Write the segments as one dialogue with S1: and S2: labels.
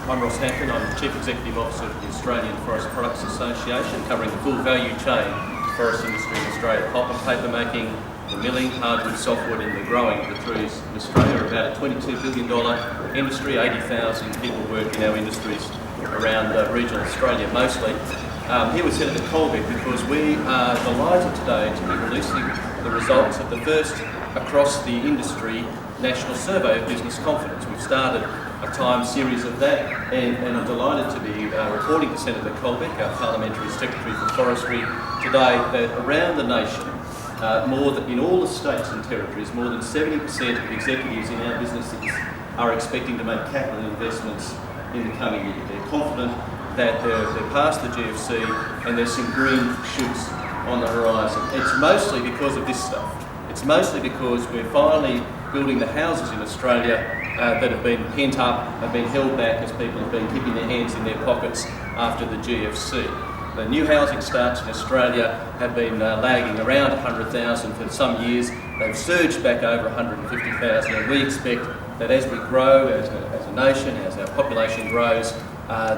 S1: I'm Ross Hampton. I'm the Chief Executive Officer of the Australian Forest Products Association, covering the full value chain of the forest industry in Australia. Pulp and paper making, the milling, hardwood, softwood and the growing of the trees in Australia are about a $22 billion industry. 80,000 people work in our industries around regional Australia mostly. Here with Senator Colbeck because we are delighted today to be releasing the results of the first across the industry national survey of business confidence. We've started a time series of that, and I'm delighted to be reporting to Senator Colbeck, our Parliamentary Secretary for Forestry, today that around the nation, in all the states and territories, more than 70% of executives in our businesses are expecting to make capital investments in the coming year. They're confident that they're past the GFC and there's some green shoots on the horizon. It's mostly because of this stuff. It's mostly because we're finally building the houses in Australia that have been pent up, have been held back as people have been keeping their hands in their pockets after the GFC. The new housing starts in Australia have been lagging around 100,000 for some years. They've surged back over 150,000, and we expect that as we grow as a nation, as our population grows,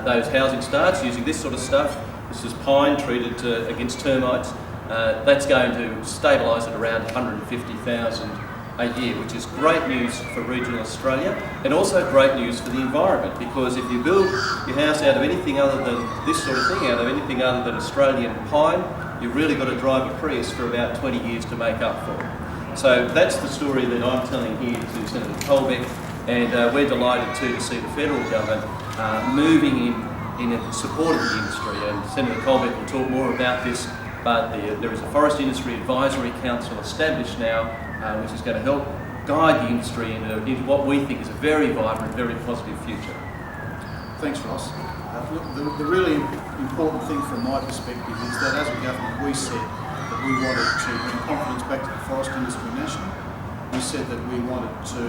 S1: those housing starts using this sort of stuff, this is pine treated against termites, that's going to stabilise at around 150,000 a year, which is great news for regional Australia and also great news for the environment, because if you build your house out of anything other than this sort of thing, out of anything other than Australian pine, you've really got to drive a Prius for about 20 years to make up for it. So that's the story that I'm telling here to Senator Colbeck, and we're delighted too to see the federal government moving in support of the industry, and Senator Colbeck will talk more about this, but there is a Forest Industry Advisory Council established now which is going to help guide the industry into what we think is a very vibrant, very positive future.
S2: Thanks, Ross. Look, the really important thing from my perspective is that as a government we said that we wanted to bring confidence back to the forest industry nationally. We said that we wanted to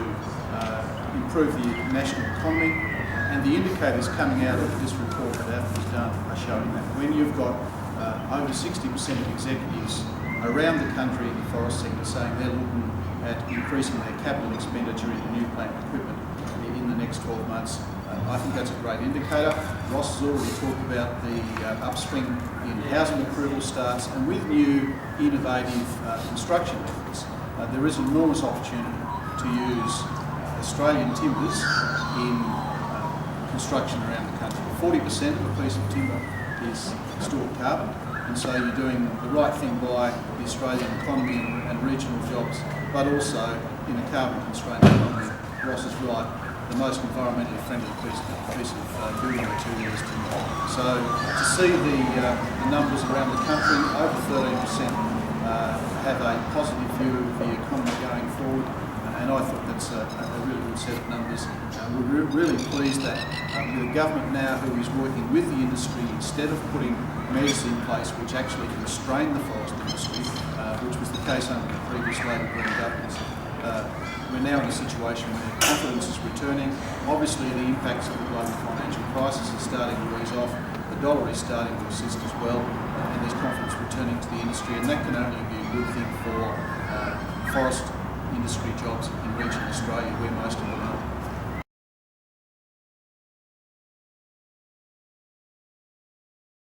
S2: improve the national economy, and the indicators coming out of this report that AFPA has done are showing that. When you've got over 60% of executives around the country in the forest sector saying they're looking at increasing their capital expenditure into new plant equipment in the next 12 months, I think that's a great indicator. Ross has already talked about the upswing in housing approval starts, and with new innovative construction methods, there is an enormous opportunity to use Australian timbers in construction around the country. 40% of a piece of timber is stored carbon, and so you're doing the right thing by the Australian economy and regional jobs, but also in a carbon-constrained economy. Ross is right, the most environmentally friendly piece of building material is timber. So to see the numbers around the country, over 13% have a positive view of the economy going forward, and I thought that's a really good set of numbers. We're really pleased that with a government now who is working with the industry instead of putting measures in place which actually constrain the forest industry, which was the case under the previous Labor Green governments. We're now in a situation where confidence is returning. Obviously the impacts of the global financial crisis are starting to ease off, the dollar is starting to assist as well, and there's confidence returning to the industry, and that can only be a good thing for forest industry jobs in regional Australia where most of them are.